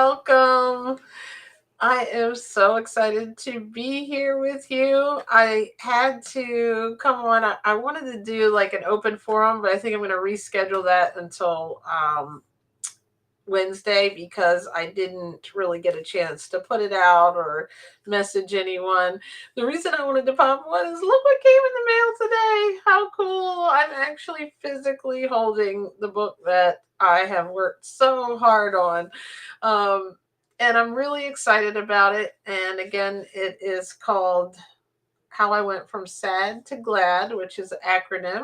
welcome. I am so excited to be here with you. I had to come on. I wanted to do like an open forum, but I think I'm going to reschedule that until Wednesday because I didn't really get a chance to put it out or message anyone. The reason I wanted to pop one is look what came in the mail today. How cool. I'm actually physically holding the book that I have worked so hard on. Um, and I'm really excited about it. And again, it is called How I Went from Sad to Glad, which is an acronym.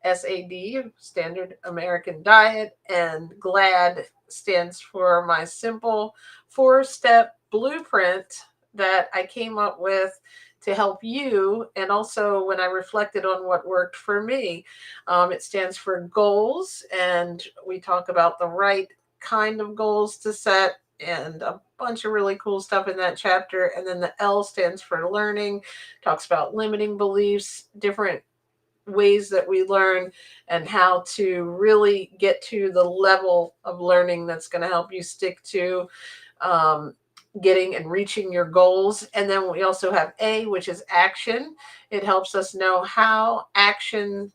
SAD, Standard American Diet, and GLAD stands for my simple 4-step blueprint that I came up with to help you. And also, when I reflected on what worked for me, it stands for goals, and we talk about the right kind of goals to set. And a bunch of really cool stuff in that chapter. And then the L stands for learning, talks about limiting beliefs, different ways that we learn and how to really get to the level of learning that's going to help you stick to um, getting and reaching your goals. And then we also have A, which is action. It helps us know how action,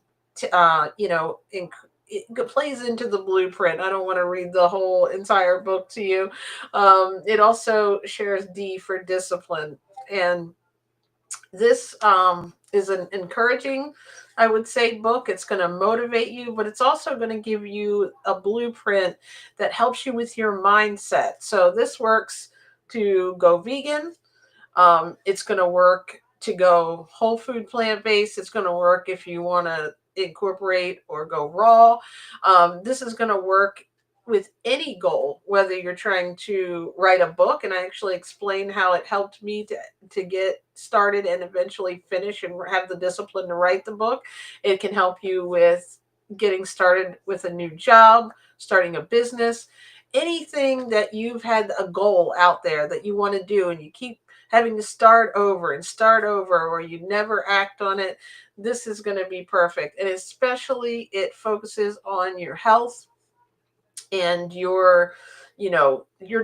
it plays into the blueprint. I don't want to read the whole entire book to you. It also shares D for discipline. And this is an encouraging, I would say, book. It's going to motivate you, but it's also going to give you a blueprint that helps you with your mindset. So this works to go vegan. It's going to work to go whole food plant based. It's going to work if you want to incorporate or go raw. This is going to work with any goal, whether you're trying to write a book, and I actually explain how it helped me to get started and eventually finish and have the discipline to write the book. It can help you with getting started with a new job, starting a business, anything that you've had a goal out there that you want to do and you keep having to start over, or you never act on it. This is going to be perfect. And especially it focuses on your health and your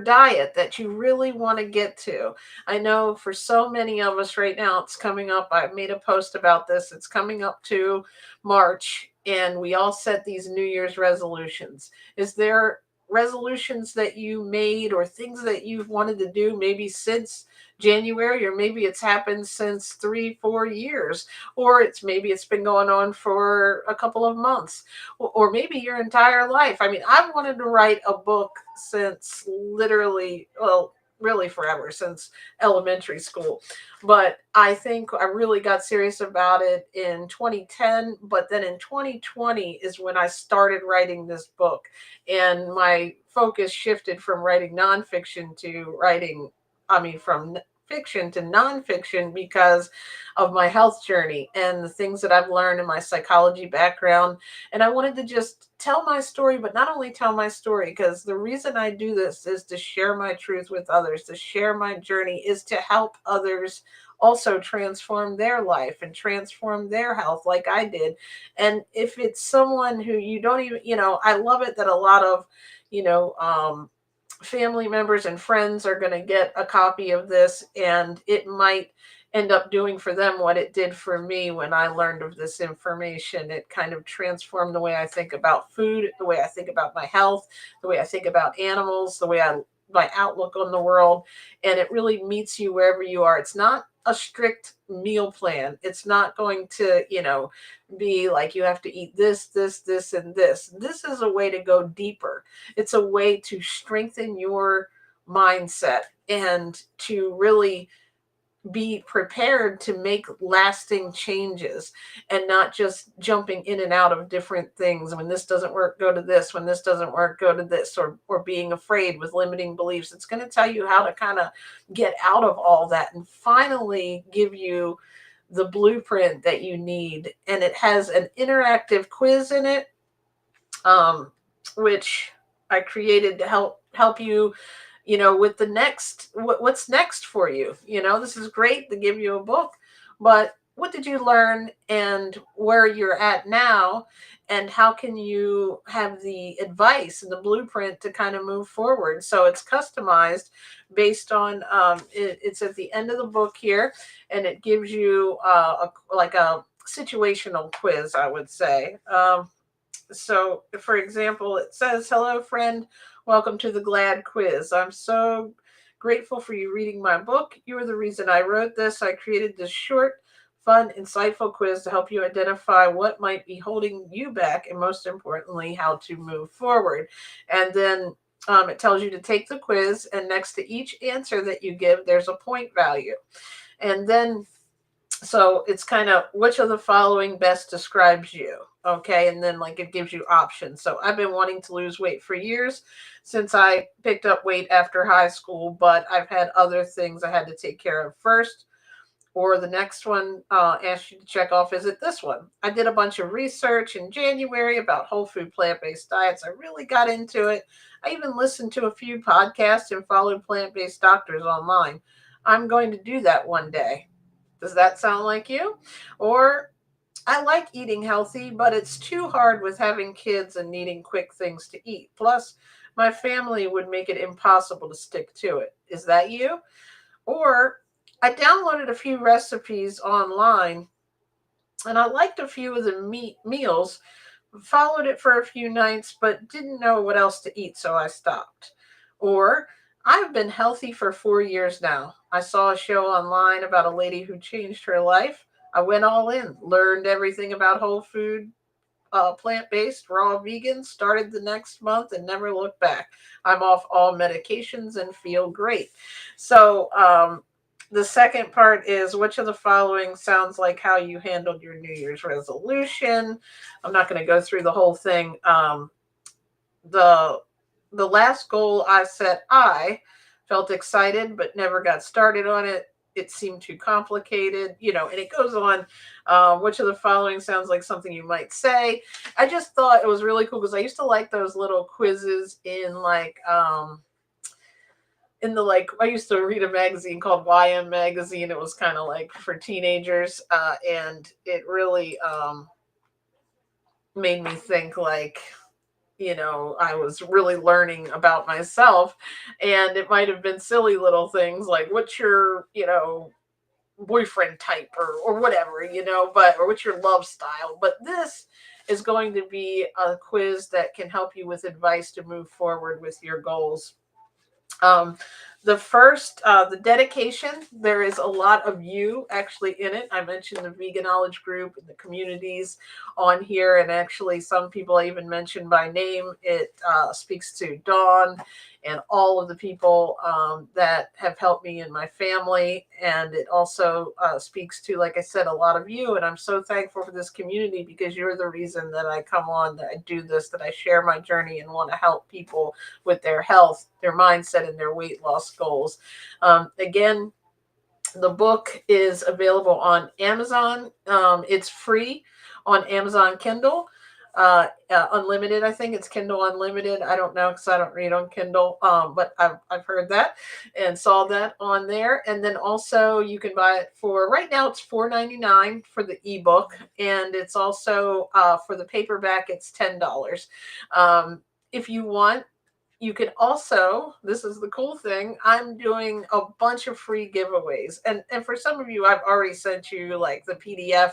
diet that you really want to get to. I know for so many of us right now, it's coming up. I made a post about this. It's coming up to March, and we all set these New Year's resolutions. Is there resolutions that you made or things that you've wanted to do maybe since January, or maybe it's happened since 3 4 years, or maybe it's been going on for a couple of months, or maybe your entire life? I mean, I've wanted to write a book since literally, well, really forever, since elementary school. But I think I really got serious about it in 2010. But then in 2020 is when I started writing this book. And my focus shifted from writing nonfiction to from fiction to nonfiction because of my health journey and the things that I've learned in my psychology background. And I wanted to just tell my story, but not only tell my story, because the reason I do this is to share my truth with others, to share my journey, is to help others also transform their life and transform their health like I did. And if it's someone who you don't even, I love it that a lot of, you know, um, family members and friends are going to get a copy of this, and it might end up doing for them what it did for me when I learned of this information. It kind of transformed the way I think about food, the way I think about my health, the way I think about animals, my outlook on the world. And it really meets you wherever you are. It's not a strict meal plan. It's not going to, be like you have to eat this, and this. This is a way to go deeper. It's a way to strengthen your mindset and to really be prepared to make lasting changes, and not just jumping in and out of different things. When this doesn't work, go to this. When this doesn't work, go to this. Or being afraid with limiting beliefs. It's going to tell you how to kind of get out of all that and finally give you the blueprint that you need. And it has an interactive quiz in it, um, which I created to help you, with the what's next for you. This is great to give you a book, but what did you learn and where you're at now, and how can you have the advice and the blueprint to kind of move forward. So it's customized based on it's at the end of the book here, and it gives you like a situational quiz, I would say. So, for example, it says, "Hello, friend. Welcome to the Glad Quiz. I'm so grateful for you reading my book. You are the reason I wrote this. I created this short, fun, insightful quiz to help you identify what might be holding you back, and most importantly, how to move forward." And then it tells you to take the quiz, and next to each answer that you give, there's a point value. And then so it's kind of which of the following best describes you. Okay, and then like it gives you options. So I've been wanting to lose weight for years, since I picked up weight after high school, but I've had other things I had to take care of first. Or the next one asks you to check off, is it this one? I did a bunch of research in January about whole food plant-based diets. I really got into it. I even listened to a few podcasts and followed plant-based doctors online. I'm going to do that one day. Does that sound like you? Or I like eating healthy, but it's too hard with having kids and needing quick things to eat. Plus, my family would make it impossible to stick to it. Is that you? Or I downloaded a few recipes online and I liked a few of the meals, followed it for a few nights, but didn't know what else to eat, so I stopped. Or I've been healthy for 4 years now. I saw a show online about a lady who changed her life. I went all in, learned everything about whole food, plant based, raw vegan, started the next month and never looked back. I'm off all medications and feel great. So, the second part is, which of the following sounds like how you handled your New Year's resolution? I'm not going to go through the whole thing. The the last goal I set, I felt excited but never got started on it. It seemed too complicated, and it goes on. Which of the following sounds like something you might say? I just thought it was really cool because I used to like those little quizzes in the like I used to read a magazine called YM magazine. It was kind of like for teenagers, and it really made me think like, I was really learning about myself. And it might have been silly little things like, what's your, boyfriend type, or whatever, but or what's your love style. But this is going to be a quiz that can help you with advice to move forward with your goals. um, the first, the dedication, there is a lot of you actually in it. I mentioned the vegan knowledge group and the communities on here, and actually some people I even mentioned by name. It speaks to Dawn and all of the people that have helped me and my family, and it also speaks to, like I said, a lot of you. And I'm so thankful for this community because you're the reason that I come on, that I do this, that I share my journey and want to help people with their health, their mindset, and their weight loss goals. Again, the book is available on Amazon. It's free on Amazon Kindle. Unlimited, I think it's Kindle Unlimited. I don't know because I don't read on Kindle, but I've heard that and saw that on there. And then also you can buy it for, right now it's $4.99 for the ebook, and it's also for the paperback it's $10. If you want, you can also, this is the cool thing, I'm doing a bunch of free giveaways. And for some of you, I've already sent you like the PDF.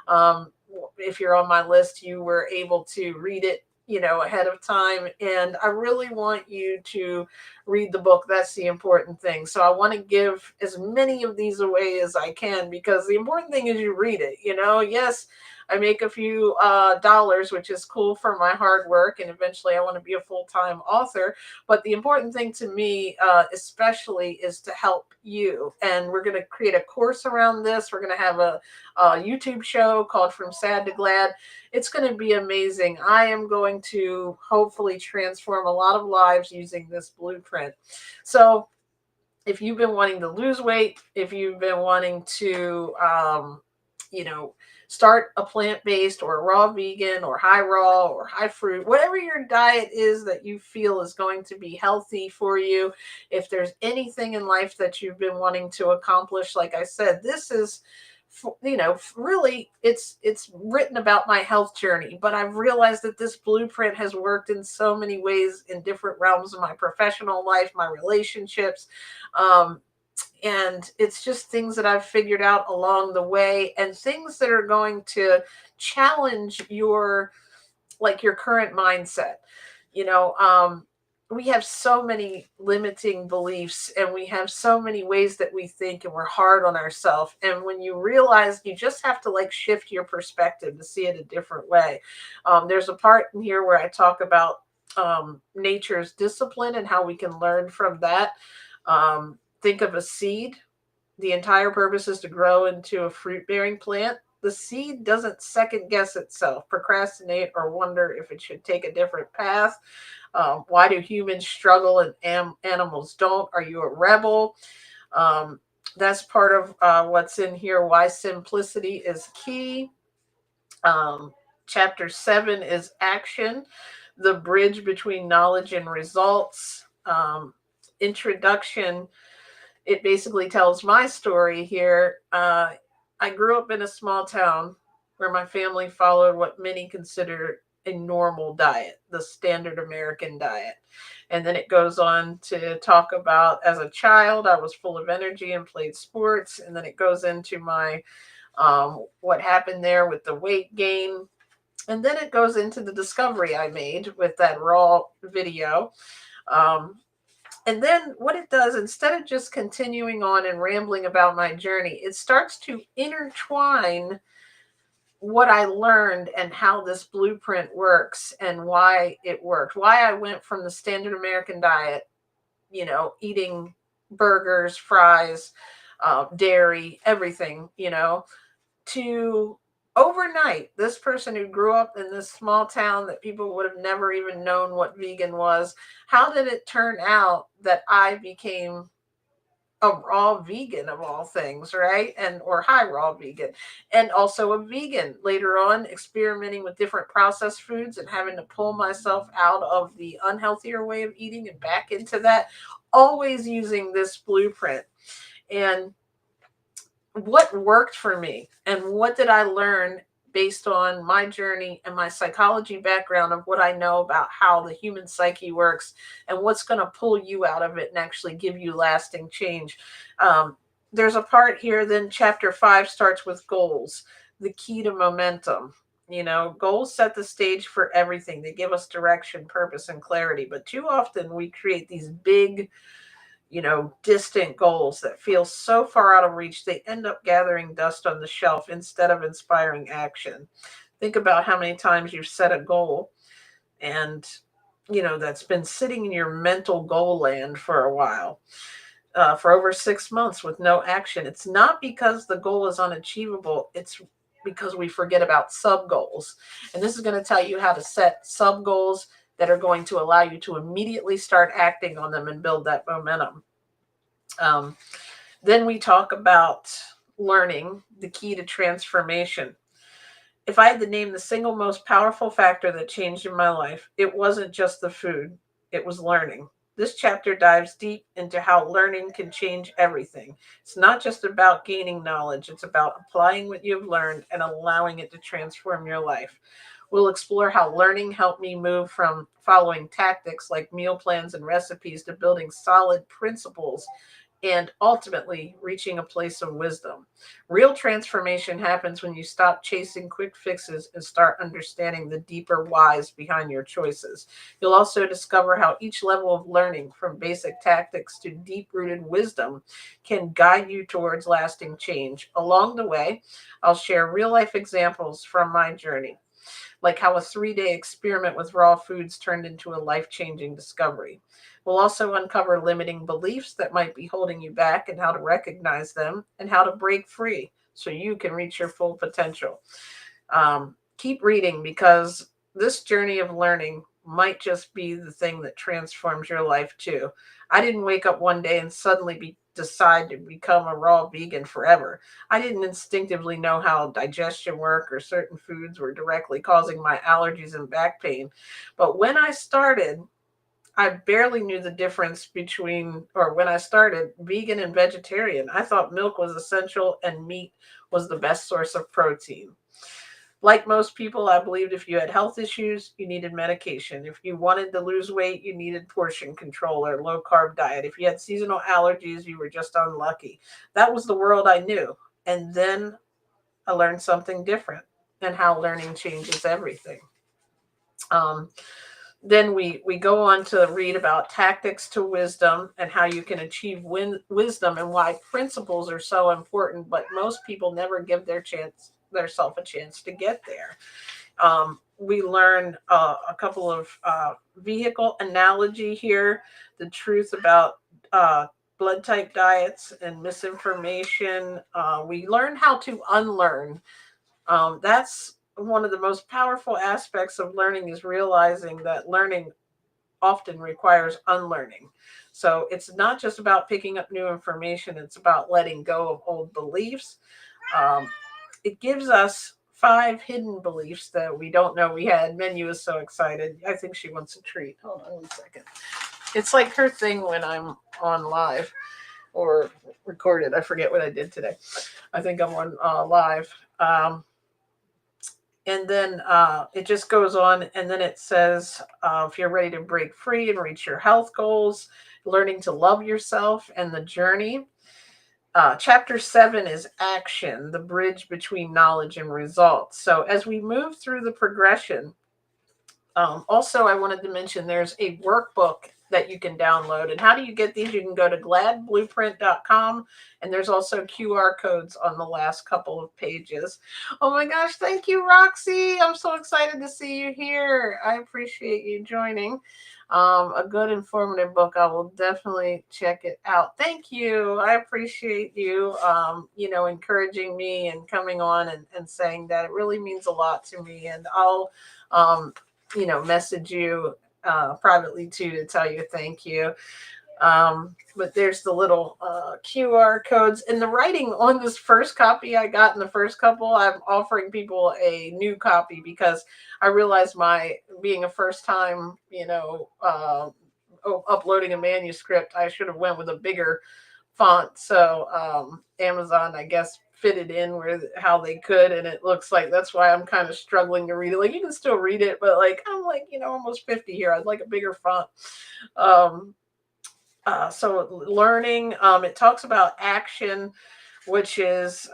um, if you're on my list, you were able to read it, ahead of time. And I really want you to read the book. That's the important thing. So I want to give as many of these away as I can, because the important thing is you read it. Yes, I make a few dollars, which is cool for my hard work, and eventually I want to be a full-time author. But the important thing to me, especially, is to help you. And we're going to create a course around this. We're going to have a YouTube show called From Sad to Glad. It's going to be amazing. I am going to hopefully transform a lot of lives using this blueprint. So if you've been wanting to lose weight, if you've been wanting to, you know, start a plant-based or raw vegan or high raw or high fruit, whatever your diet is that you feel is going to be healthy for you, if there's anything in life that you've been wanting to accomplish, like I said, this is really it's written about my health journey, but I've realized that this blueprint has worked in so many ways in different realms of my professional life, my relationships. Um, and it's just things that I've figured out along the way, and things that are going to challenge your current mindset. you know um we have so many limiting beliefs, and we have so many ways that we think, and we're hard on ourselves. And when you realize, you just have to like shift your perspective to see it a different way. There's a part in here where I talk about nature's discipline and how we can learn from that. Think of a seed. The entire purpose is to grow into a fruit bearing plant. The seed doesn't second guess itself, procrastinate, or wonder if it should take a different path. Why do humans struggle and animals don't? Are you a rebel? Um, that's part of what's in here. Why simplicity is key. Um, Chapter 7 is action, the bridge between knowledge and results. Introduction, it basically tells my story here. I grew up in a small town where my family followed what many consider a normal diet, the standard American diet. And then it goes on to talk about, as a child, I was full of energy and played sports. And then it goes into my what happened there with the weight gain. And then it goes into the discovery I made with that raw video. Um, and then what it does, instead of just continuing on and rambling about my journey, it starts to intertwine what I learned and how this blueprint works and why it worked. Why I went from the standard American diet, eating burgers, fries, dairy, everything, to overnight, this person who grew up in this small town that people would have never even known what vegan was. How did it turn out that I became a raw vegan, of all things, right? And or high raw vegan, and also a vegan later on, experimenting with different processed foods and having to pull myself out of the unhealthier way of eating and back into that, always using this blueprint. And what worked for me, and what did I learn based on my journey and my psychology background of what I know about how the human psyche works, and what's going to pull you out of it and actually give you lasting change. Um, there's a part here, then chapter 5 starts with goals, the key to momentum. Goals set the stage for everything. They give us direction, purpose, and clarity. But too often we create these big, distant goals that feel so far out of reach, they end up gathering dust on the shelf instead of inspiring action. Think about how many times you've set a goal and, that's been sitting in your mental goal land for a while, for over 6 months with no action. It's not because the goal is unachievable, it's because we forget about sub goals. And this is going to tell you how to set sub goals that are going to allow you to immediately start acting on them and build that momentum. Um, then we talk about learning, the key to transformation. If I had to name the single most powerful factor that changed in my life, it wasn't just the food, it was learning. This chapter dives deep into how learning can change everything. It's not just about gaining knowledge, it's about applying what you've learned and allowing it to transform your life. We'll explore how learning helped me move from following tactics like meal plans and recipes to building solid principles and ultimately reaching a place of wisdom. Real transformation happens when you stop chasing quick fixes and start understanding the deeper whys behind your choices. You'll also discover how each level of learning, from basic tactics to deep rooted wisdom, can guide you towards lasting change. Along the way, I'll share real life examples from my journey, like how a 3-day experiment with raw foods turned into a life changing discovery. We'll also uncover limiting beliefs that might be holding you back, and how to recognize them and how to break free so you can reach your full potential. Keep reading, because this journey of learning might just be the thing that transforms your life too. I didn't wake up one day and suddenly decide to become a raw vegan forever. I didn't instinctively know how digestion worked, or certain foods were directly causing my allergies and back pain. But when I started, I barely knew the difference between, or when I started, vegan and vegetarian. I thought milk was essential and meat was the best source of protein. Like most people, I believed if you had health issues, you needed medication. If you wanted to lose weight, you needed portion control or low carb diet. If you had seasonal allergies, you were just unlucky. That was the world I knew. And then I learned something different, and how learning changes everything. Um, then we go on to read about tactics to wisdom and how you can achieve wisdom, and why principles are so important, but most people never give their self a chance to get there. We learn a couple of vehicle analogy here, the truth about uh, blood type diets and misinformation. We learn how to unlearn. That's one of the most powerful aspects of learning, is realizing that learning often requires unlearning. So it's not just about picking up new information, it's about letting go of old beliefs. Um, it gives us 5 hidden beliefs that we don't know we had. Menu is so excited. I think she wants a treat. Hold on 1 second. It's like her thing when I'm on live or recorded. I forget what I did today. I think I'm on live. And then it just goes on, and then it says, if you're ready to break free and reach your health goals, learning to love yourself and the journey. Chapter 7 is action, the bridge between knowledge and results. So as we move through the progression, also, I wanted to mention there's a workbook that you can download. And how do you get these? You can go to gladblueprint.com, and there's also QR codes on the last couple of pages. Oh my gosh, thank you, Roxy. I'm so excited to see you here. I appreciate you joining. A good informative book. I will definitely check it out. Thank you. I appreciate you, encouraging me and coming on and saying that. It really means a lot to me. And I'll, message you privately too, to tell you thank you. But there's the little QR codes, and the writing on this first copy I got in the first couple. I'm offering people a new copy because I realized, my being a first time, uploading a manuscript, I should have went with a bigger font. So Amazon, I guess, fitted in where how they could, and it looks like that's why I'm kind of struggling to read it. Like, you can still read it, but like, I'm like, almost 50 here. I'd like a bigger font. Um, so learning, it talks about action, which is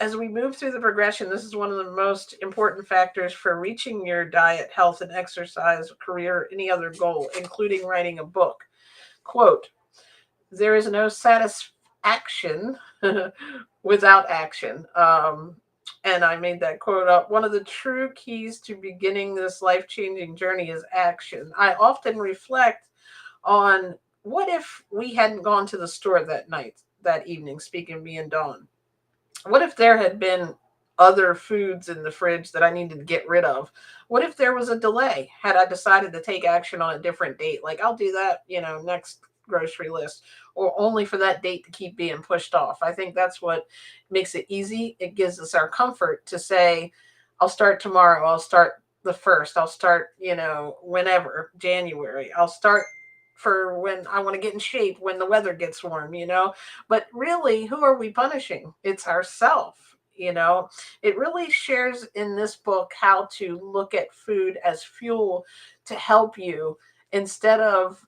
as we move through the progression, this is one of the most important factors for reaching your diet, health, and exercise, career, any other goal, including writing a book. Quote, there is no satisfaction without action. And I made that quote up. One of the true keys to beginning this life changing journey is action. I often reflect on, what if we hadn't gone to the store that evening, speaking of me and Dawn? What if there had been other foods in the fridge that I needed to get rid of? What if there was a delay? Had I decided to take action on a different date? Like, I'll do that, next grocery list, or only for that date to keep being pushed off. I think that's what makes it easy. It gives us our comfort to say, I'll start tomorrow. I'll start the first. I'll start, whenever, January. I'll start for when I want to get in shape, when the weather gets warm. But really, who are we punishing? It's ourself. It really shares in this book how to look at food as fuel to help you, instead of,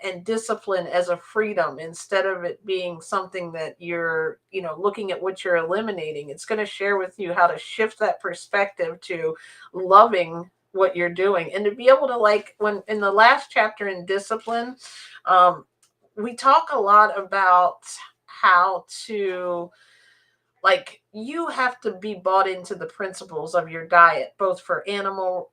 and discipline as a freedom, instead of it being something that you're, looking at what you're eliminating. It's going to share with you how to shift that perspective to loving what you're doing, and to be able to, like, when in the last chapter in discipline, we talk a lot about how to, like, you have to be bought into the principles of your diet, both for animal,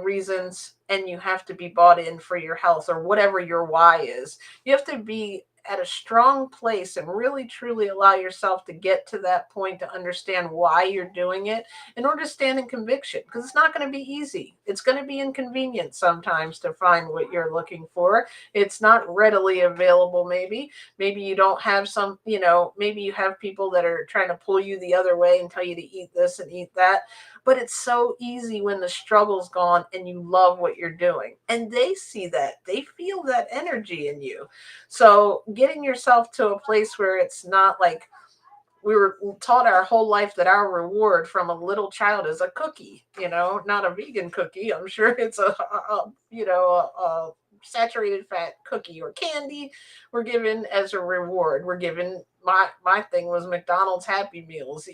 reasons, and you have to be bought in for your health, or whatever your why is. You have to be at a strong place and really truly allow yourself to get to that point, to understand why you're doing it, in order to stand in conviction, because it's not going to be easy. It's going to be inconvenient sometimes to find what you're looking for. It's not readily available. Maybe you don't have some, maybe you have people that are trying to pull you the other way and tell you to eat this and eat that. but it's so easy when the struggle's gone and you love what you're doing. And they see that, they feel that energy in you. So getting yourself to a place where it's not like we were taught our whole life that our reward from a little child is a cookie, not a vegan cookie. I'm sure it's a saturated fat cookie or candy. We're given as a reward. We're given, my thing was McDonald's Happy Meals.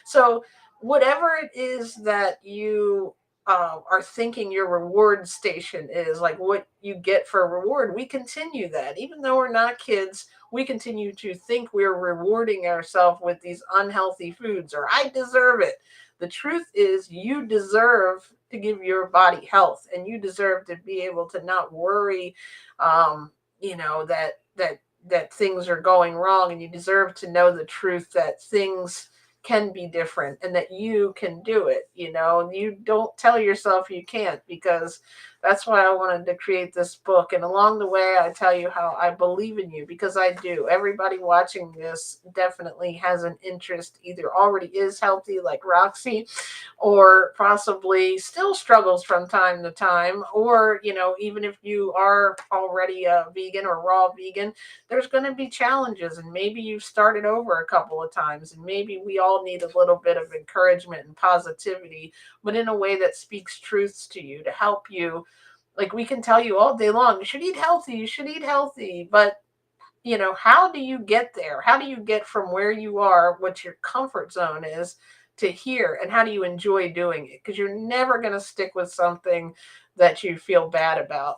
So whatever it is that you are thinking your reward station is, like what you get for a reward, we continue that. Even though we're not kids, we continue to think we're rewarding ourselves with these unhealthy foods, or I deserve it. The truth is, you deserve to give your body health, and you deserve to be able to not worry, that things are going wrong, and you deserve to know the truth that things can be different and that you can do it. You don't tell yourself you can't, because that's why I wanted to create this book. And along the way, I tell you how I believe in you, because I do. Everybody watching this definitely has an interest, either already is healthy like Roxy, or possibly still struggles from time to time, or even if you are already a vegan or raw vegan, there's going to be challenges, and maybe you've started over a couple of times, and maybe we all need a little bit of encouragement and positivity, but in a way that speaks truths to you, to help you. Like, we can tell you all day long, you should eat healthy, you should eat healthy, but how do you get there? How do you get from where you are, what your comfort zone is, to here? And how do you enjoy doing it? Because you're never going to stick with something that you feel bad about.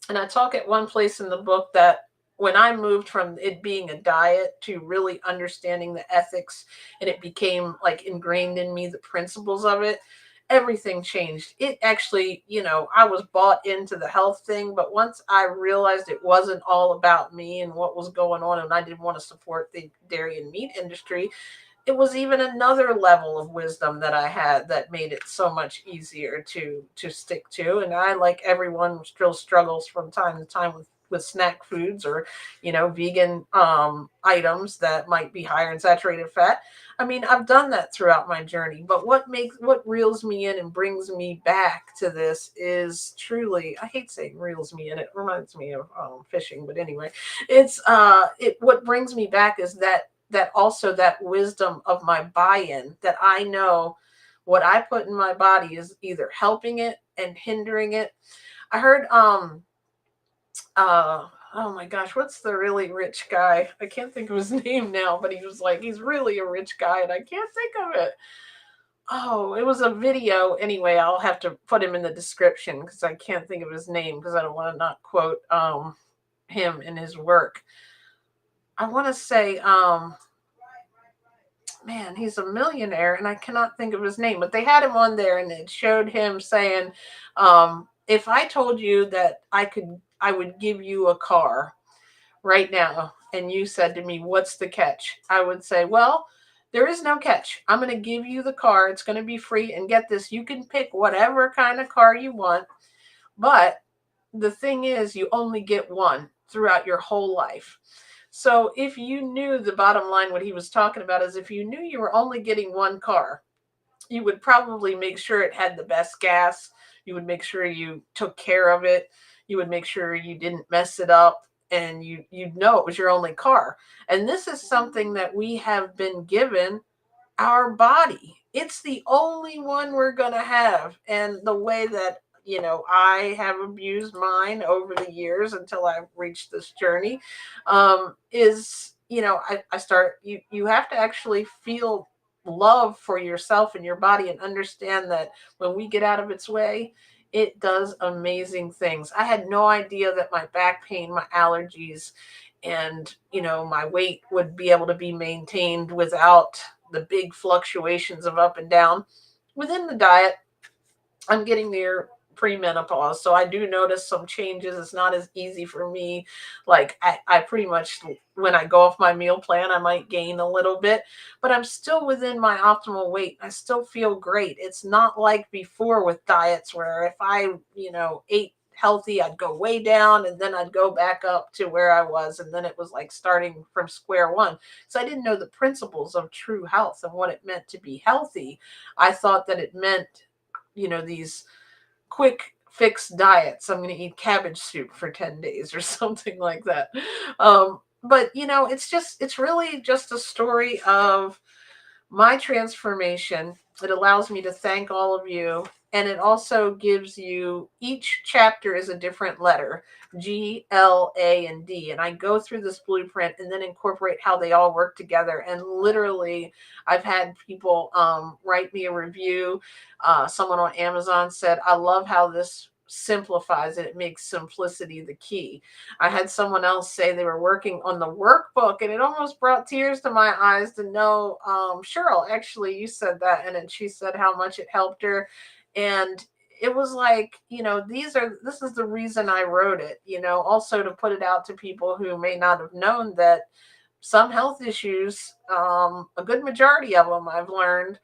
And I talk at one place in the book that when I moved from it being a diet to really understanding the ethics, and it became like ingrained in me, the principles of it, everything changed. It actually, I was bought into the health thing, but once I realized it wasn't all about me and what was going on, and I didn't want to support the dairy and meat industry, it was even another level of wisdom that I had that made it so much easier to stick to. And I, like everyone, still struggles from time to time with snack foods, or vegan items that might be higher in saturated fat. I mean, I've done that throughout my journey, but what reels me in and brings me back to this is truly, I hate saying reels me in, it reminds me of fishing, but anyway, it what brings me back is that also that wisdom of my buy-in, that I know what I put in my body is either helping it and hindering it. I heard oh my gosh, what's the really rich guy? I can't think of his name now, but he was like, he's really a rich guy and I can't think of it. Oh, it was a video. Anyway, I'll have to put him in the description because I can't think of his name, because I don't want to not quote him in his work. I want to say man, he's a millionaire and I cannot think of his name, but they had him on there and it showed him saying, if I told you that I would give you a car right now, and you said to me, what's the catch? I would say, well, there is no catch. I'm going to give you the car. It's going to be free. And get this, you can pick whatever kind of car you want. But the thing is, you only get one throughout your whole life. So if you knew, the bottom line, what he was talking about is, if you knew you were only getting one car, you would probably make sure it had the best gas. You would make sure you took care of it. You would make sure you didn't mess it up, and you'd know it was your only car. And this is something that we have been given, our body. It's the only one we're going to have. And the way that, I have abused mine over the years until I reached this journey, is, I start, you have to actually feel love for yourself and your body, and understand that when we get out of its way, it does amazing things. I had no idea that my back pain, my allergies, and my weight would be able to be maintained without the big fluctuations of up and down within the diet. I'm getting near premenopause, so I do notice some changes. It's not as easy for me. Like, I pretty much, when I go off my meal plan, I might gain a little bit, but I'm still within my optimal weight. I still feel great. It's not like before with diets where if I ate healthy, I'd go way down and then I'd go back up to where I was. And then it was like starting from square one. So I didn't know the principles of true health and what it meant to be healthy. I thought that it meant, these quick fix diets. I'm going to eat cabbage soup for 10 days or something like that. But it's really just a story of my transformation. It allows me to thank all of you. And it also gives you, each chapter is a different letter, G, L, A, and D. And I go through this blueprint and then incorporate how they all work together. And literally, I've had people write me a review. Someone on Amazon said, I love how this simplifies it. It makes simplicity the key. I had someone else say they were working on the workbook, and it almost brought tears to my eyes to know, Cheryl, actually, you said that. And then she said how much it helped her. And it was like, this is the reason I wrote it, also to put it out to people who may not have known that some health issues, a good majority of them I've learned,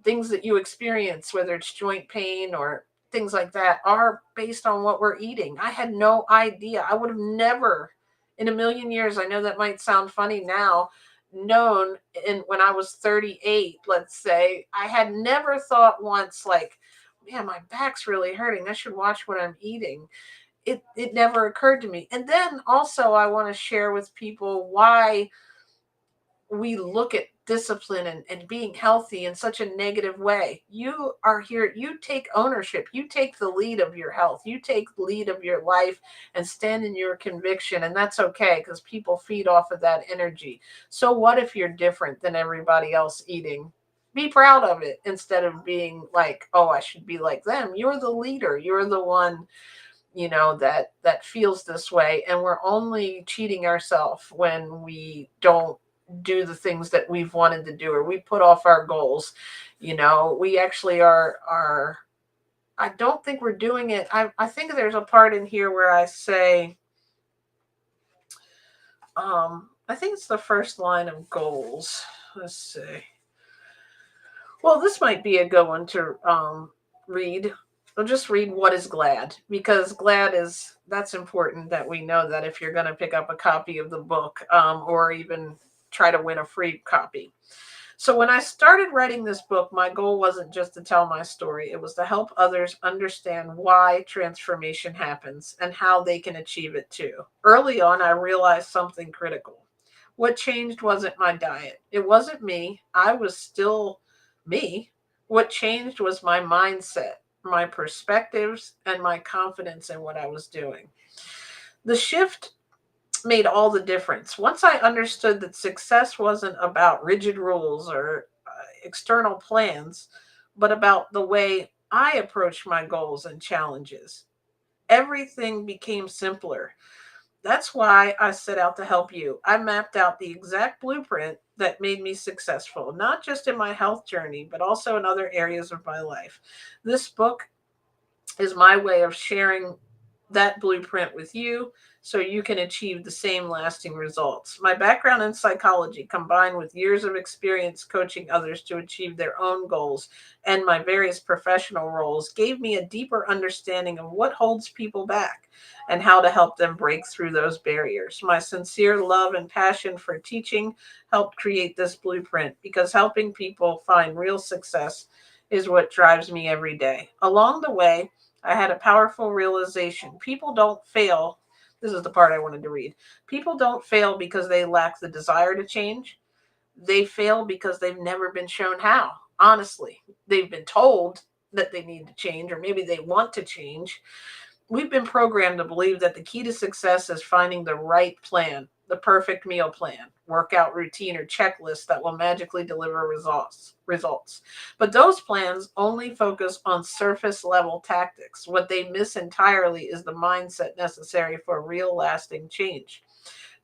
things that you experience, whether it's joint pain or things like that, are based on what we're eating. I had no idea. I would have never in a million years, I know that might sound funny now, known when I was 38, let's say, I had never thought once like, man, my back's really hurting. I should watch what I'm eating. It never occurred to me. And then also I want to share with people why we look at discipline and being healthy in such a negative way. You are here, you take ownership, you take the lead of your health, you take the lead of your life and stand in your conviction. And that's okay because people feed off of that energy. So, what if you're different than everybody else eating? Be proud of it instead of being like, oh, I should be like them. You're the leader, you're the one that feels this way, and we're only cheating ourselves when we don't do the things that we've wanted to do, or we put off our goals. We actually are I don't think we're doing it. I think there's a part in here where I say, I think it's the first line of goals. Let's see. Well, this might be a good one to read. I'll just read what is glad, because that's important that we know that if you're going to pick up a copy of the book, or even try to win a free copy. So when I started writing this book, my goal wasn't just to tell my story. It was to help others understand why transformation happens and how they can achieve it too. Early on, I realized something critical. What changed wasn't my diet. It wasn't me. I was still me. What changed was my mindset, my perspectives, and my confidence in what I was doing. The shift made all the difference. Once I understood that success wasn't about rigid rules or external plans, but about the way I approach my goals and challenges, everything became simpler. That's why I set out to help you. I mapped out the exact blueprint that made me successful, not just in my health journey, but also in other areas of my life. This book is my way of sharing that blueprint with you so you can achieve the same lasting results. My background in psychology, combined with years of experience coaching others to achieve their own goals, and my various professional roles, gave me a deeper understanding of what holds people back and how to help them break through those barriers. My sincere love and passion for teaching helped create this blueprint, because helping people find real success is what drives me every day. Along the way, I had a powerful realization. People don't fail. This is the part I wanted to read. People don't fail because they lack the desire to change. They fail because they've never been shown how. Honestly, they've been told that they need to change, or maybe they want to change. We've been programmed to believe that the key to success is finding the right plan, the perfect meal plan, workout routine, or checklist that will magically deliver results. But those plans only focus on surface level tactics. What they miss entirely is the mindset necessary for real lasting change.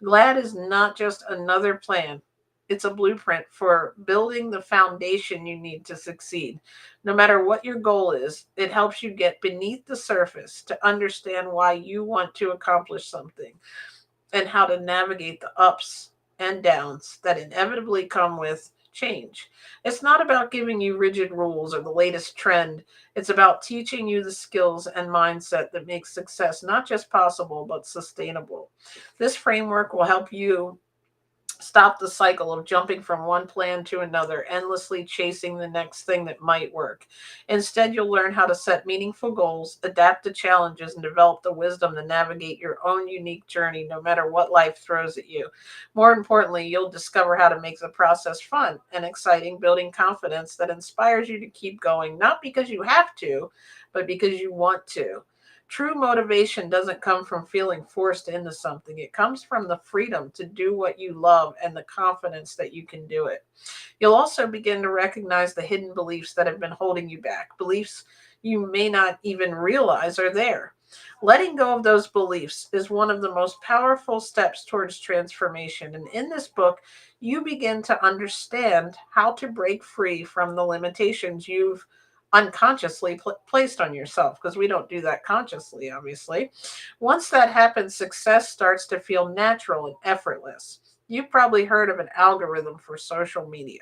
GLAD is not just another plan. It's a blueprint for building the foundation you need to succeed. No matter what your goal is, it helps you get beneath the surface to understand why you want to accomplish something and how to navigate the ups and downs that inevitably come with change. It's not about giving you rigid rules or the latest trend. It's about teaching you the skills and mindset that make success not just possible, but sustainable. This framework will help you stop the cycle of jumping from one plan to another, endlessly chasing the next thing that might work. Instead, you'll learn how to set meaningful goals, adapt to challenges, and develop the wisdom to navigate your own unique journey no matter what life throws at you. More importantly, you'll discover how to make the process fun and exciting, building confidence that inspires you to keep going, not because you have to, but because you want to. True motivation doesn't come from feeling forced into something. It comes from the freedom to do what you love and the confidence that you can do it. You'll also begin to recognize the hidden beliefs that have been holding you back, beliefs you may not even realize are there. Letting go of those beliefs is one of the most powerful steps towards transformation. And in this book, you begin to understand how to break free from the limitations you've unconsciously placed on yourself, because we don't do that consciously, obviously. Once that happens, success starts to feel natural and effortless. You've probably heard of an algorithm for social media.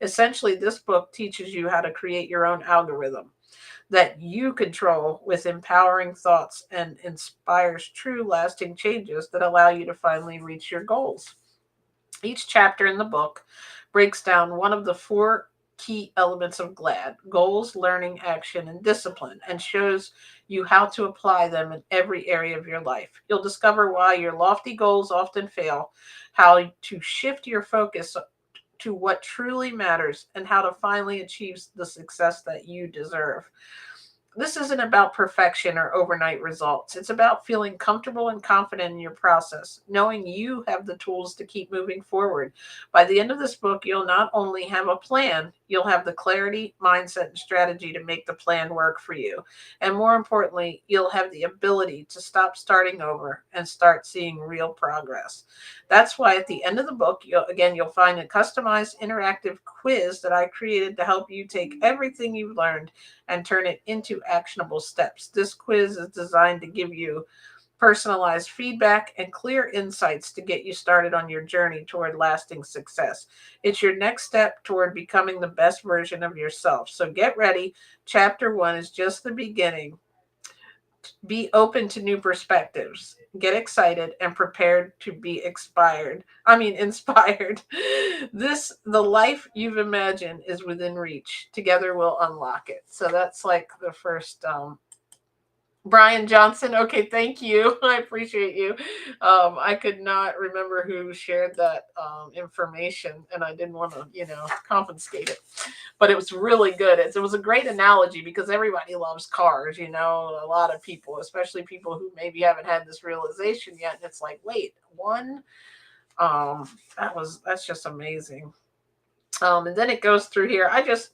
Essentially, this book teaches you how to create your own algorithm that you control with empowering thoughts and inspires true lasting changes that allow you to finally reach your goals. Each chapter in the book breaks down one of the four key elements of GLAD: goals, learning, action, and discipline, and shows you how to apply them in every area of your life. You'll discover why your lofty goals often fail, how to shift your focus to what truly matters, and how to finally achieve the success that you deserve. This isn't about perfection or overnight results. It's about feeling comfortable and confident in your process, knowing you have the tools to keep moving forward. By the end of this book, you'll not only have a plan, you'll have the clarity, mindset, and strategy to make the plan work for you. And more importantly, you'll have the ability to stop starting over and start seeing real progress. That's why at the end of the book, you'll find a customized interactive quiz that I created to help you take everything you've learned and turn it into actionable steps. This quiz is designed to give you personalized feedback and clear insights to get you started on your journey toward lasting success. It's your next step toward becoming the best version of yourself. So get ready. Chapter 1 is just the beginning. Be open to new perspectives. Get excited and prepared to be inspired. The life you've imagined is within reach. Together we'll unlock it. So that's like the first Brian Johnson. Okay, thank you. I appreciate you. I could not remember who shared that information, and I didn't want to, confiscate it. But it was really good. It was a great analogy because everybody loves cars. A lot of people, especially people who maybe haven't had this realization yet. And it's like, wait, one. That's just amazing. And then it goes through here. I just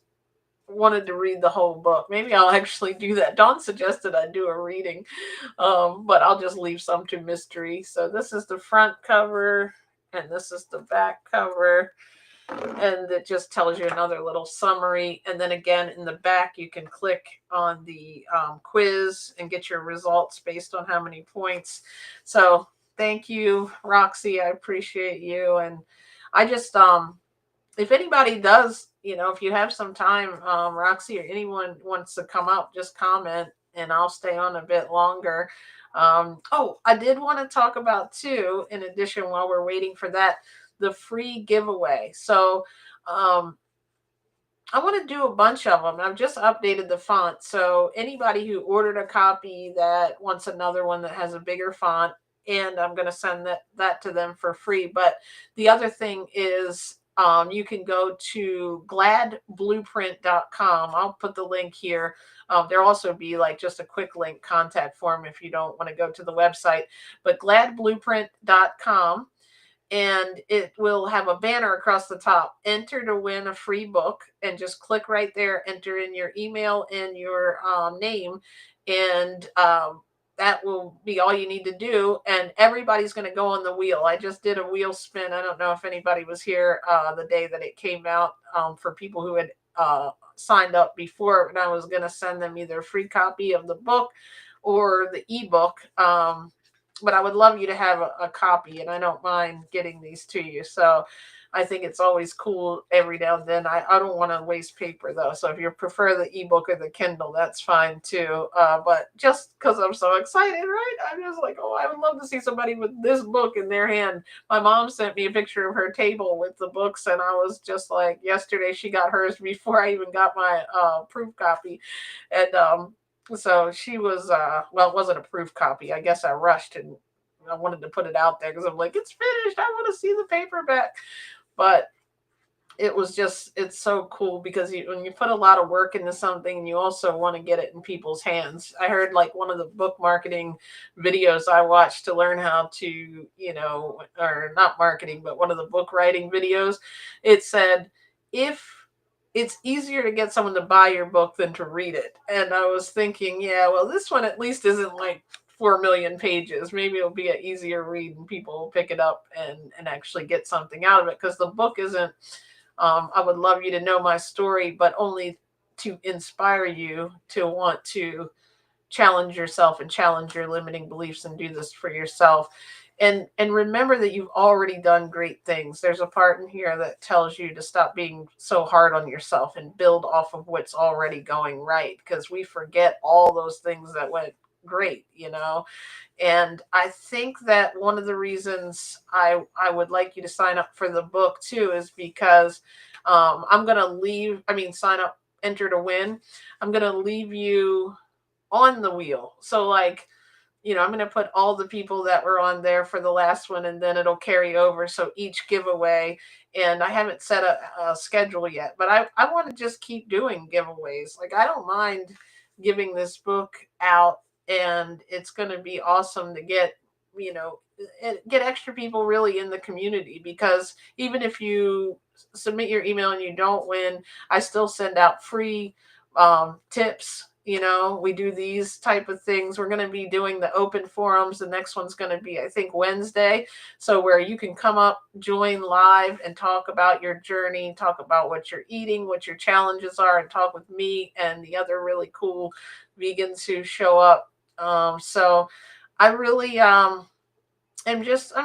wanted to read the whole book. Maybe I'll actually do that. Dawn suggested I do a reading, but I'll just leave some to mystery. So this is the front cover, and this is the back cover, and it just tells you another little summary. And then again, in the back, you can click on the quiz and get your results based on how many points. So thank you, Roxy. I appreciate you. And I just if anybody does, if you have some time, Roxy or anyone wants to come up, just comment and I'll stay on a bit longer. I did want to talk about too, in addition, while we're waiting for that, the free giveaway. So I want to do a bunch of them. I've just updated the font. So anybody who ordered a copy that wants another one that has a bigger font, and I'm going to send that to them for free. But the other thing is, you can go to gladblueprint.com. I'll put the link here. There'll also be like just a quick link contact form if you don't want to go to the website, but gladblueprint.com. And it will have a banner across the top. Enter to win a free book, and just click right there, enter in your email and your name, and that will be all you need to do. And everybody's going to go on the wheel. I just did a wheel spin. I don't know if anybody was here the day that it came out, for people who had signed up before, and I was going to send them either a free copy of the book or the ebook. But I would love you to have a copy, and I don't mind getting these to you. So I think it's always cool every now and then. I don't want to waste paper though. So if you prefer the ebook or the Kindle, that's fine too. But just because I'm so excited, right? I'm just like, oh, I would love to see somebody with this book in their hand. My mom sent me a picture of her table with the books, and I was just like, yesterday she got hers before I even got my proof copy. And so she was, well, it wasn't a proof copy. I guess I rushed and I wanted to put it out there because I'm like, it's finished. I want to see the paperback. But it was just, it's so cool because when you put a lot of work into something, you also want to get it in people's hands. I heard like one of the book marketing videos I watched to learn how to, or not marketing, but one of the book writing videos, it said, if it's easier to get someone to buy your book than to read it. And I was thinking, yeah, well, this one at least isn't like 4 million pages. Maybe it'll be an easier read and people will pick it up and actually get something out of it, because the book isn't, I would love you to know my story, but only to inspire you to want to challenge yourself and challenge your limiting beliefs and do this for yourself. And remember that you've already done great things. There's a part in here that tells you to stop being so hard on yourself and build off of what's already going right, because we forget all those things that went great, and I think that one of the reasons I would like you to sign up for the book too is because I'm going to sign up, enter to win. I'm going to leave you on the wheel. So, like, I'm going to put all the people that were on there for the last one, and then it'll carry over. So each giveaway, and I haven't set a schedule yet, but I want to just keep doing giveaways. Like, I don't mind giving this book out, and it's going to be awesome to you know, get extra people really in the community, because even if you submit your email and you don't win, I still send out free tips. We do these type of things. We're going to be doing the open forums. The next one's going to be, I think, Wednesday. So where you can come up, join live, and talk about your journey, talk about what you're eating, what your challenges are, and talk with me and the other really cool vegans who show up. So I really I'm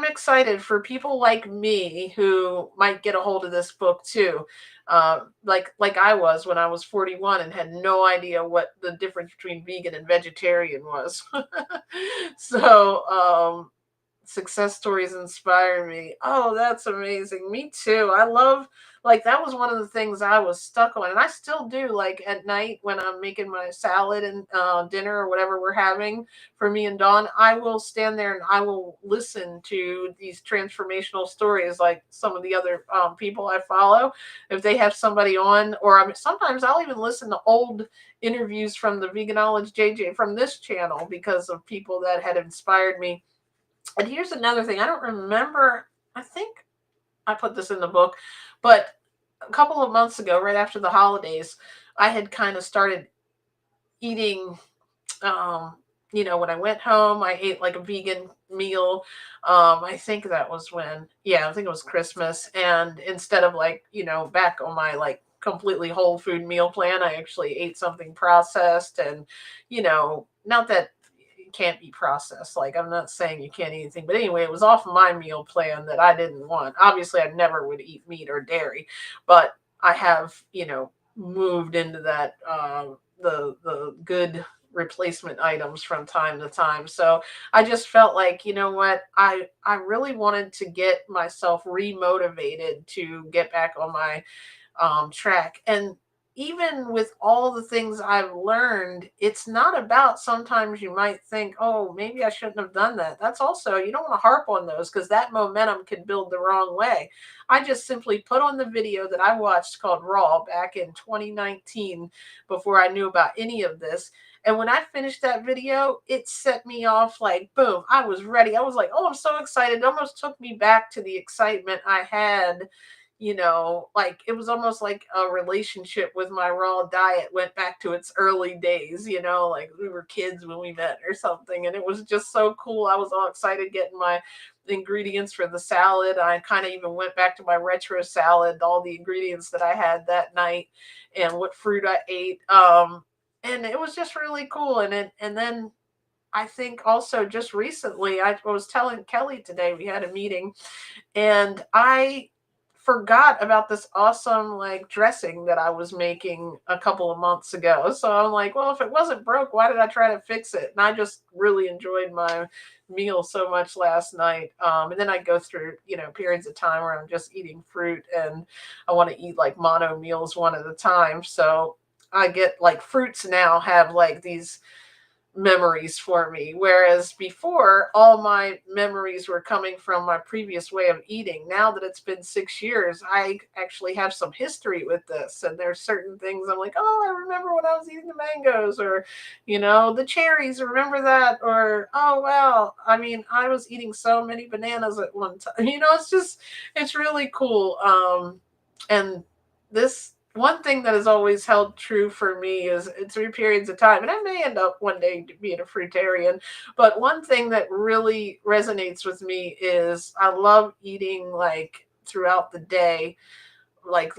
excited for people like me who might get a hold of this book too. Like I was when I was 41 and had no idea what the difference between vegan and vegetarian was. So success stories inspire me. Oh, that's amazing. Me too. I love, like, that was one of the things I was stuck on, and I still do. Like at night when I'm making my salad and dinner or whatever we're having for me and Dawn, I will stand there and I will listen to these transformational stories, like some of the other people I follow. If they have somebody on, or sometimes I'll even listen to old interviews from the Veganology JJ from this channel because of people that had inspired me. And here's another thing. I don't remember. I think I put this in the book, but a couple of months ago, right after the holidays, I had kind of started eating. Um, when I went home, I ate like a vegan meal. I think that was I think it was Christmas. And instead of like, back on my like completely whole food meal plan, I actually ate something processed. And, not that can't be processed. Like, I'm not saying you can't eat anything, but anyway, it was off my meal plan that I didn't want. Obviously, I never would eat meat or dairy, but I have, moved into that the good replacement items from time to time. So I just felt like, what, I really wanted to get myself remotivated to get back on my track. And even with all the things I've learned, it's not about, sometimes you might think, oh, maybe I shouldn't have done that. That's also, you don't want to harp on those because that momentum could build the wrong way. I just simply put on the video that I watched called Raw back in 2019 before I knew about any of this. And when I finished that video, it set me off like, boom, I was ready. I was like, oh, I'm so excited. It almost took me back to the excitement I had, like it was almost like a relationship with my raw diet went back to its early days, like we were kids when we met or something. And it was just so cool. I was all excited getting my ingredients for the salad. I kind of even went back to my retro salad, all the ingredients that I had that night and what fruit I ate. And it was just really cool. And then I think also just recently, I was telling Kelly today, we had a meeting, and I forgot about this awesome like dressing that I was making a couple of months ago. So I'm like, well, if it wasn't broke, why did I try to fix it? And I just really enjoyed my meal so much last night. And then I go through, periods of time where I'm just eating fruit and I want to eat like mono meals one at a time. So I get like fruits now have like these memories for me. Whereas before, all my memories were coming from my previous way of eating. Now that it's been 6 years, I actually have some history with this. And there's certain things I'm like, oh, I remember when I was eating the mangoes or, the cherries, remember that? Or, oh, well, I mean, I was eating so many bananas at one time. It's really cool. And this one thing that has always held true for me is through periods of time, and I may end up one day being a fruitarian, but one thing that really resonates with me is I love eating like throughout the day, like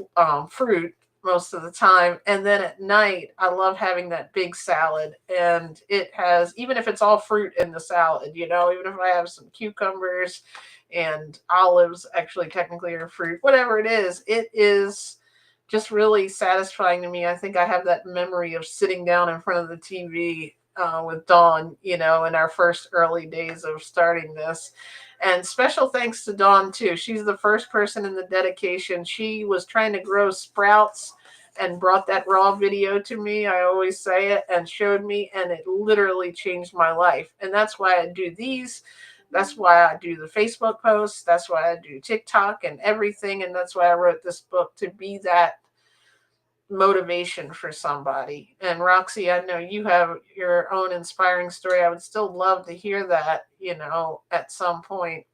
fruit most of the time. And then at night, I love having that big salad. And it has, even if it's all fruit in the salad, even if I have some cucumbers and olives, actually, technically, are fruit, whatever it is just really satisfying to me. I think I have that memory of sitting down in front of the TV with Dawn, in our first early days of starting this. And special thanks to Dawn, too. She's the first person in the dedication. She was trying to grow sprouts and brought that raw video to me. I always say it, and showed me, and it literally changed my life. And that's why I do these. That's why I do the Facebook posts. That's why I do TikTok and everything. And that's why I wrote this book, to be that motivation for somebody. And Roxy, I know you have your own inspiring story. I would still love to hear that, at some point.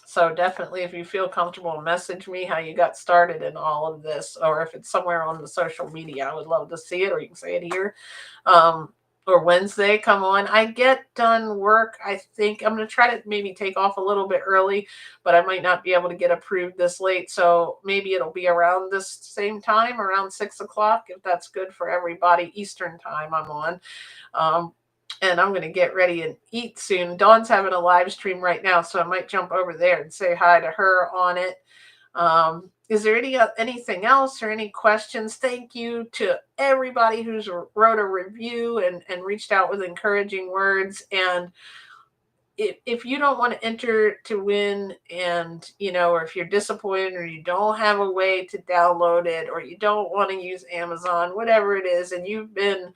So definitely, if you feel comfortable, message me how you got started in all of this, or if it's somewhere on the social media, I would love to see it, or you can say it here. Or Wednesday, come on. I get done work. I think I'm going to try to maybe take off a little bit early, but I might not be able to get approved this late. So maybe it'll be around this same time, around 6 o'clock, if that's good for everybody. Eastern time I'm on. And I'm going to get ready and eat soon. Dawn's having a live stream right now, so I might jump over there and say hi to her on it. Is there anything else or any questions? Thank you to everybody who's wrote a review and reached out with encouraging words. And if you don't want to enter to win, and or if you're disappointed, or you don't have a way to download it, or you don't want to use Amazon, whatever it is, and you've been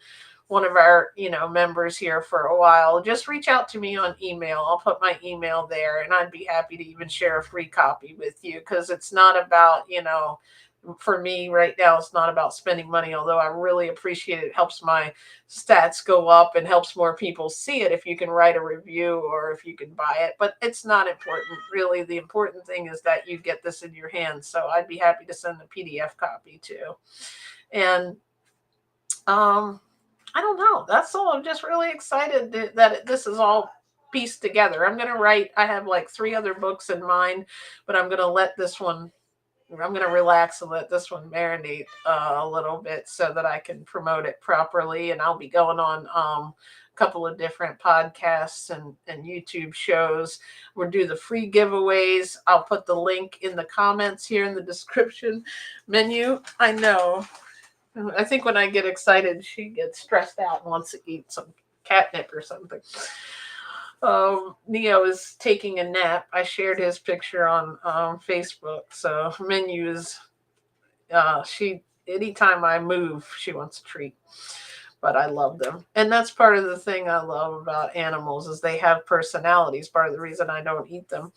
one of our members here for a while, just reach out to me on email. I'll put my email there, and I'd be happy to even share a free copy with you, because it's not about, for me right now, it's not about spending money, although I really appreciate it. It helps my stats go up and helps more people see it if you can write a review or if you can buy it. But it's not important, really. The important thing is that you get this in your hands. So I'd be happy to send a PDF copy too. And I don't know. That's all. I'm just really excited that this is all pieced together. I'm going to write, I have like 3 other books in mind, but I'm going to let this one, I'm going to relax and let this one marinate a little bit so that I can promote it properly. And I'll be going on a couple of different podcasts and YouTube shows. We'll do the free giveaways. I'll put the link in the comments here in the description menu. I know. I think when I get excited, she gets stressed out and wants to eat some catnip or something. Neo is taking a nap. I shared his picture on Facebook. So Menu is, anytime I move, she wants a treat. But I love them. And that's part of the thing I love about animals, is they have personalities. Part of the reason I don't eat them.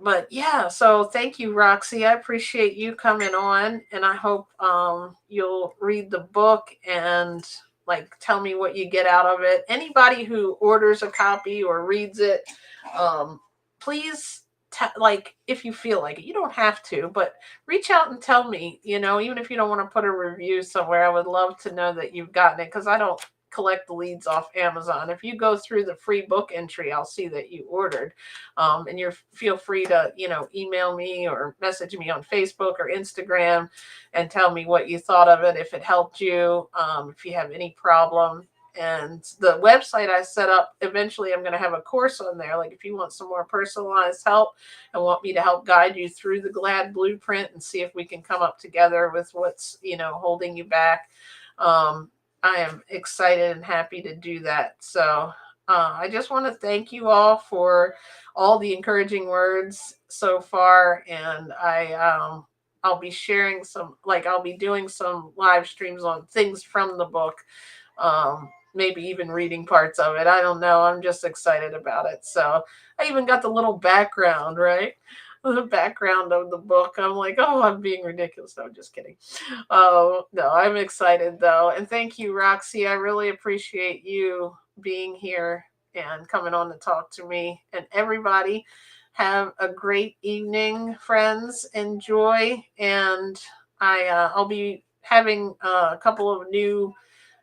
But yeah, so thank you, Roxy. I appreciate you coming on, and I hope you'll read the book and like tell me what you get out of it. Anybody who orders a copy or reads it, please like, if you feel like it, you don't have to, but reach out and tell me, even if you don't want to put a review somewhere, I would love to know that you've gotten it, because I don't collect the leads off Amazon. If you go through the free book entry, I'll see that you ordered. And you feel free to, email me or message me on Facebook or Instagram and tell me what you thought of it, if it helped you, if you have any problem. And the website I set up, eventually I'm going to have a course on there. Like if you want some more personalized help and want me to help guide you through the GLAD blueprint and see if we can come up together with what's, holding you back. I am excited and happy to do that. So I just want to thank you all for all the encouraging words so far. And I'll be sharing I'll be doing some live streams on things from the book, maybe even reading parts of it. I don't know. I'm just excited about it. So I even got the little background, right? The background of the book. I'm like, oh, I'm being ridiculous. No, I'm just kidding. Oh, no, I'm excited though. And thank you, Roxy. I really appreciate you being here and coming on to talk to me. And everybody, have a great evening, friends. Enjoy. And I'll be having a couple of new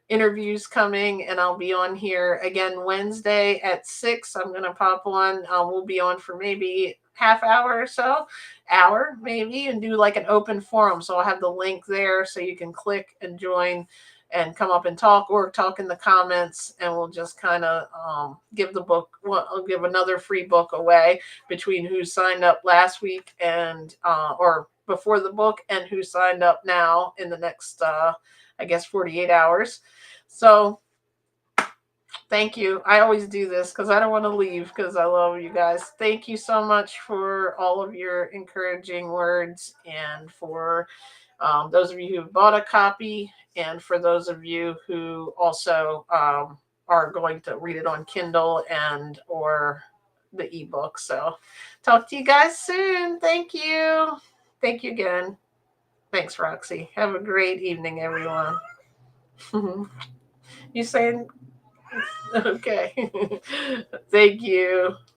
interviews coming, and I'll be on here again Wednesday at 6. I'm gonna pop on. We'll be on for maybe half hour or so, hour maybe, and do like an open forum. So I'll have the link there so you can click and join and come up and talk, or talk in the comments, and we'll just kind of give the book. Well, I'll give another free book away between who signed up last week and or before the book, and who signed up now in the next I guess 48 hours. So thank you. I always do this because I don't want to leave, because I love you guys. Thank you so much for all of your encouraging words, and for those of you who bought a copy, and for those of you who also are going to read it on Kindle and or the ebook. So talk to you guys soon. Thank you. Thank you again. Thanks, Roxy. Have a great evening, everyone. You saying okay? Thank you.